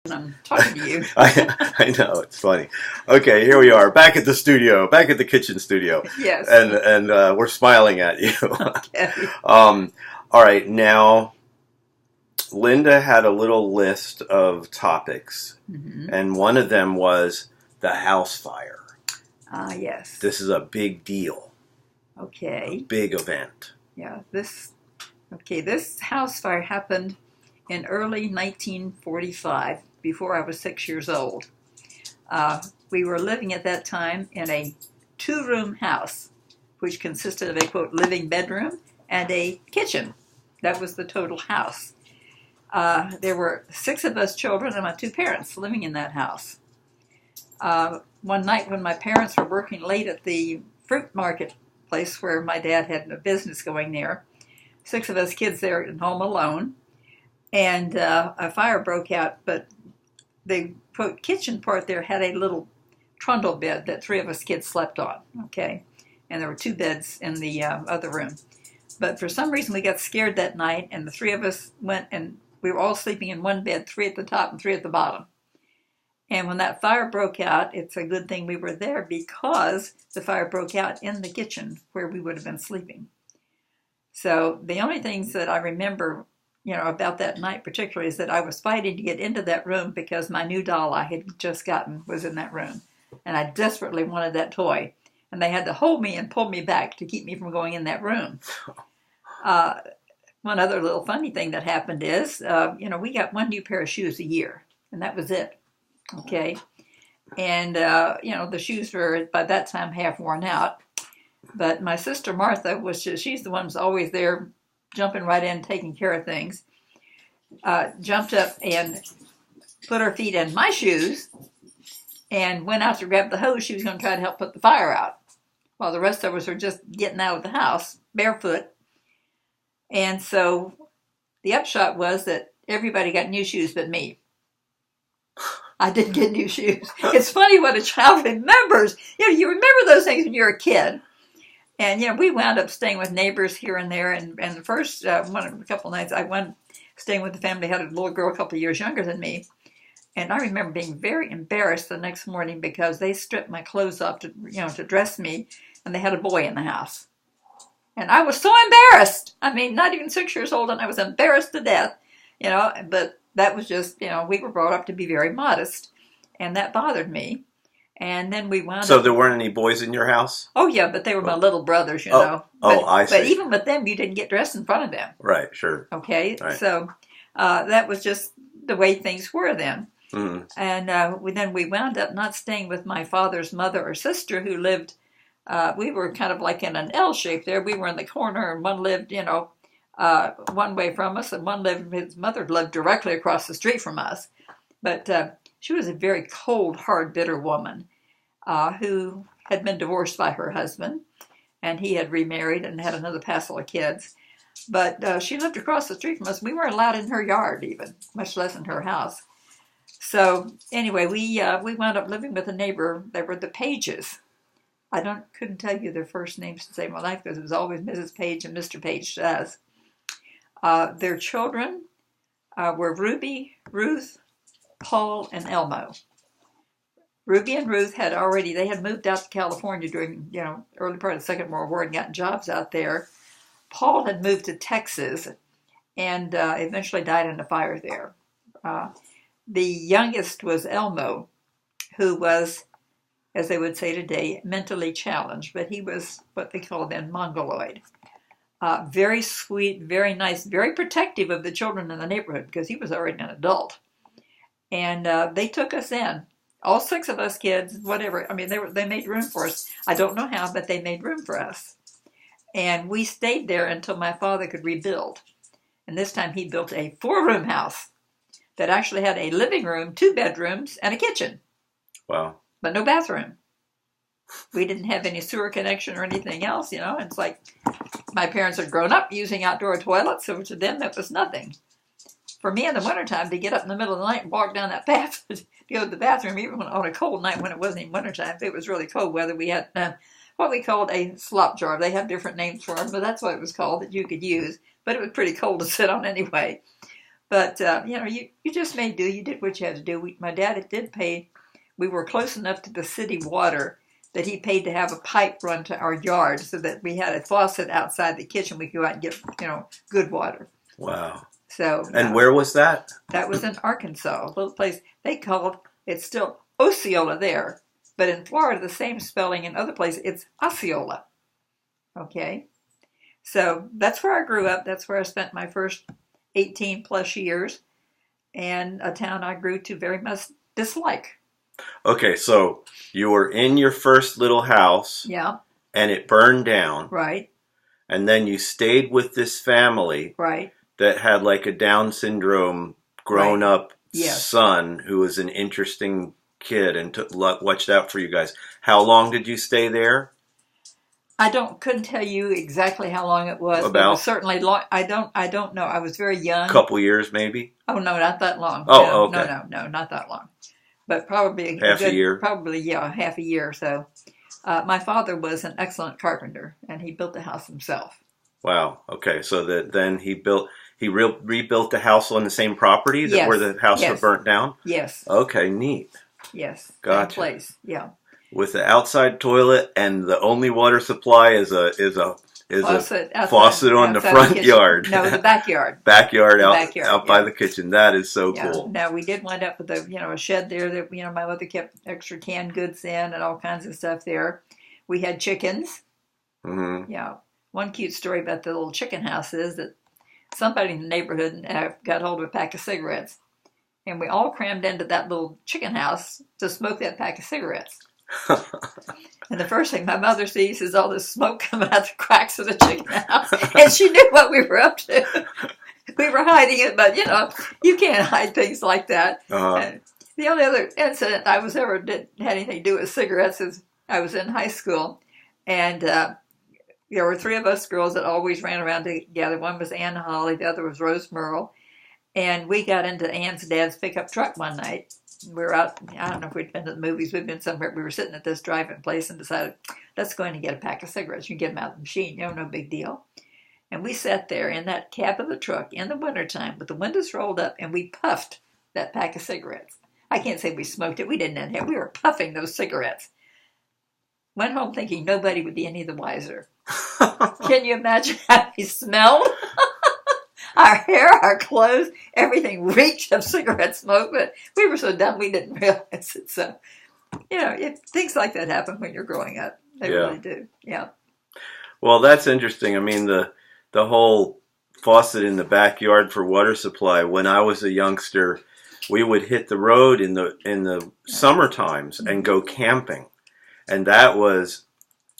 I'm talking to you. I know, it's funny. Okay, here we are, back at the studio, back at the kitchen studio, Yes. and we're smiling at you. Okay. um, all right, now Linda had a little list of topics, Mm-hmm. and one of them was the house fire. Yes. This is a big deal, a Okay. big event. Yeah. This house fire happened in early 1945, before I was 6 years old. We were living at that time in a two-room house, which consisted of a quote living bedroom and a kitchen. That was the total house. There were six of us children and my two parents living in that house. One night when my parents were working late at the fruit market place where my dad had a business going there, six of us kids there at home alone, and a fire broke out, but the quote kitchen part there had a little trundle bed that three of us kids slept on, okay? And there were two beds in the other room. But for some reason we got scared that night, and the three of us went, and we were all sleeping in one bed, three at the top and three at the bottom. And when that fire broke out, it's a good thing we were there, because the fire broke out in the kitchen where we would have been sleeping. So the only things that I remember, about that night particularly, is that I was fighting to get into that room because my new doll I had just gotten was in that room. And I desperately wanted that toy. And they had to hold me and pull me back to keep me from going in that room. One other little funny thing that happened is, we got one new pair of shoes a year, and that was it. Okay. And, the shoes were by that time half worn out. But my sister Martha she's the one who's always there, jumping right in, taking care of things, jumped up and put her feet in my shoes and went out to grab the hose. She was going to try to help put the fire out, while the rest of us were just getting out of the house barefoot. And so the upshot was that everybody got new shoes but me. I didn't get new shoes. It's funny what a child remembers. You remember those things when you're a kid. And, we wound up staying with neighbors here and there. And the first a couple nights, I went staying with the family, had a little girl a couple of years younger than me. And I remember being very embarrassed the next morning because they stripped my clothes off to dress me. And they had a boy in the house. And I was so embarrassed. I mean, not even 6 years old, and I was embarrassed to death, But that was just, we were brought up to be very modest. And that bothered me. And then we wound up. So there weren't any boys in your house? Oh, yeah, but they were my little brothers, Oh, I see. But even with them, you didn't get dressed in front of them. Right, sure. Okay, right. So that was just the way things were then. Mm-hmm. And then we wound up not staying with my father's mother or sister, who lived, we were kind of like in an L shape there. We were in the corner, and one lived, one way from us, and his mother lived directly across the street from us. But she was a very cold, hard, bitter woman who had been divorced by her husband, and he had remarried and had another passel of kids. But she lived across the street from us. We weren't allowed in her yard even, much less in her house. So anyway, we wound up living with a neighbor. They were the Pages. I couldn't tell you their first names to save my life because it was always Mrs. Page and Mr. Page to us. Their children were Ruby, Ruth, Paul, and Elmo. Ruby and Ruth had moved out to California during, early part of the Second World War and gotten jobs out there. Paul had moved to Texas and eventually died in a fire there. The youngest was Elmo, who was, as they would say today, mentally challenged, but he was what they call then mongoloid. Very sweet, very nice, very protective of the children in the neighborhood because he was already an adult. And they took us in. All six of us kids, whatever. I mean, they made room for us. I don't know how, but they made room for us. And we stayed there until my father could rebuild. And this time he built a 4-room house that actually had a living room, 2 bedrooms, and a kitchen. Wow. But no bathroom. We didn't have any sewer connection or anything else, It's like my parents had grown up using outdoor toilets, so to them that was nothing. For me in the wintertime, to get up in the middle of the night and walk down that path to go to the bathroom, even on a cold night when it wasn't even wintertime, if it was really cold weather, we had what we called a slop jar. They have different names for them, but that's what it was called that you could use. But it was pretty cold to sit on anyway. But, you just made do. You did what you had to do. My dad did pay. We were close enough to the city water that he paid to have a pipe run to our yard so that we had a faucet outside the kitchen. We could go out and get, good water. Wow. So. And where was that? That was in Arkansas, a little place they called, it's still Osceola there. But in Florida, the same spelling in other places, it's Osceola. Okay? So that's where I grew up. That's where I spent my first 18 plus years, and a town I grew to very much dislike. Okay, so you were in your first little house. Yeah. And it burned down. Right. And then you stayed with this family. Right. That had like a Down syndrome grown up son who was an interesting kid and watched out for you guys. How long did you stay there? I couldn't tell you exactly how long it was. About? But it was certainly long. I don't know. I was very young. A couple years, maybe. Oh no, not that long. Oh, no, okay. No, not that long. But probably half a year. Probably half a year or so. My father was an excellent carpenter, and he built the house himself. Wow. Okay, so then he rebuilt the house on the same property where the house was burnt down. Yes. Okay, neat. Yes. Gotcha. Same place. Yeah. With the outside toilet, and the only water supply is a faucet on the front yard. No, the backyard. Backyard out by the kitchen. That is so cool. Now we did wind up with a shed there that my mother kept extra canned goods in and all kinds of stuff there. We had chickens. Mm-hmm. Yeah. One cute story about the little chicken house is that somebody in the neighborhood got hold of a pack of cigarettes, and we all crammed into that little chicken house to smoke that pack of cigarettes. And the first thing my mother sees is all this smoke coming out the cracks of the chicken house, and she knew what we were up to. We were hiding it, but you can't hide things like that. Uh-huh. The only other incident I was ever had anything to do with cigarettes is I was in high school, and there were three of us girls that always ran around together. One was Ann Holly, the other was Rose Merle, and we got into Ann's dad's pickup truck one night. We were out, I don't know if we'd been to the movies, we'd been somewhere. We were sitting at this drive-in place and decided, let's go in and get a pack of cigarettes. You can get them out of the machine, no big deal. And we sat there in that cab of the truck in the wintertime with the windows rolled up, and we puffed that pack of cigarettes. I can't say we smoked it. We didn't inhale. We were puffing those cigarettes. Went home thinking nobody would be any the wiser. Can you imagine how we smelled? Our hair, our clothes, everything reeked of cigarette smoke, but we were so dumb we didn't realize it. So, things like that happen when you're growing up. They really do. Yeah. Well, that's interesting. I mean, the whole faucet in the backyard for water supply. When I was a youngster, we would hit the road in the summer times and go camping, and that was,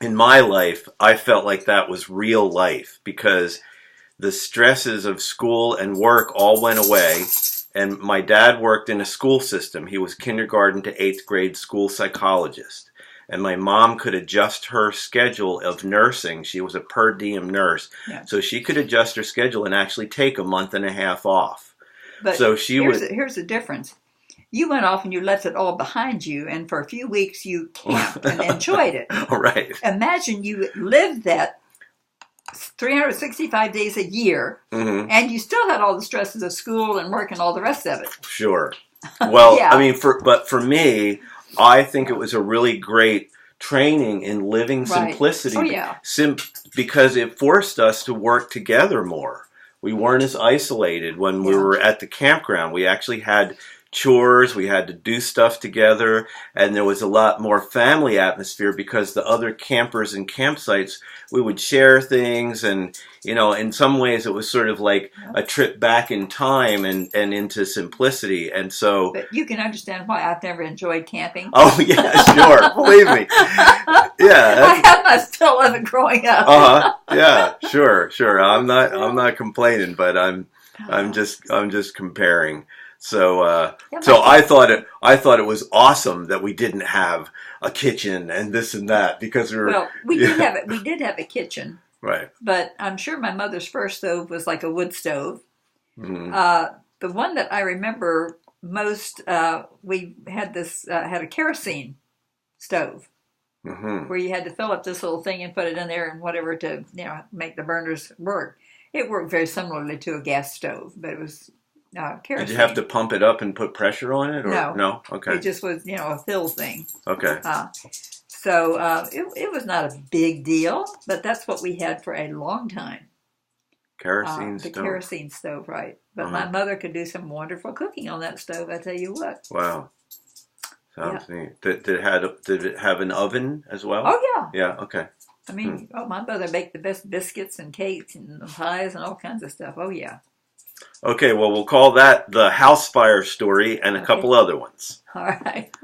in my life, I felt like that was real life because the stresses of school and work all went away. And my dad worked in a school system. He was kindergarten to 8th grade school psychologist. And my mom could adjust her schedule of nursing. She was a per diem nurse. Yeah. So she could adjust her schedule and actually take a month and a half off. But so here's the difference. You went off and you left it all behind you, and for a few weeks you camped and enjoyed it. Right. Imagine you lived that 365 days a year, and you still had all the stresses of school and work and all the rest of it. Sure. Well, I mean, for me, I think it was a really great training in living simplicity. Oh, yeah. Because it forced us to work together more. We weren't as isolated when we were at the campground. We actually had chores, we had to do stuff together, and there was a lot more family atmosphere because the other campers and campsites, we would share things, and in some ways it was sort of like a trip back in time and into simplicity. And so, but you can understand why I've never enjoyed camping. Oh yeah, sure. Believe me. Yeah, I had my fill of it growing up. Yeah, sure. I'm not complaining, but I'm just comparing. So I thought it was awesome that we didn't have a kitchen and this and that because we did have a kitchen, right? But I'm sure my mother's first stove was like a wood stove. Mm-hmm. The one that I remember most, we had had a kerosene stove where you had to fill up this little thing and put it in there and whatever to make the burners work. It worked very similarly to a gas stove, but it was kerosene. Did you have to pump it up and put pressure on it? Or? No. No? Okay. It just was, a fill thing. Okay. So it was not a big deal, but that's what we had for a long time. Kerosene The stove. kerosene stove, right. But my mother could do some wonderful cooking on that stove, I tell you what. Wow. Sounds neat. Did it have an oven as well? Oh, yeah. Yeah, okay. I mean, my mother baked the best biscuits and cakes and pies and all kinds of stuff. Oh, yeah. Okay, well, we'll call that the house fire story and a couple other ones. All right.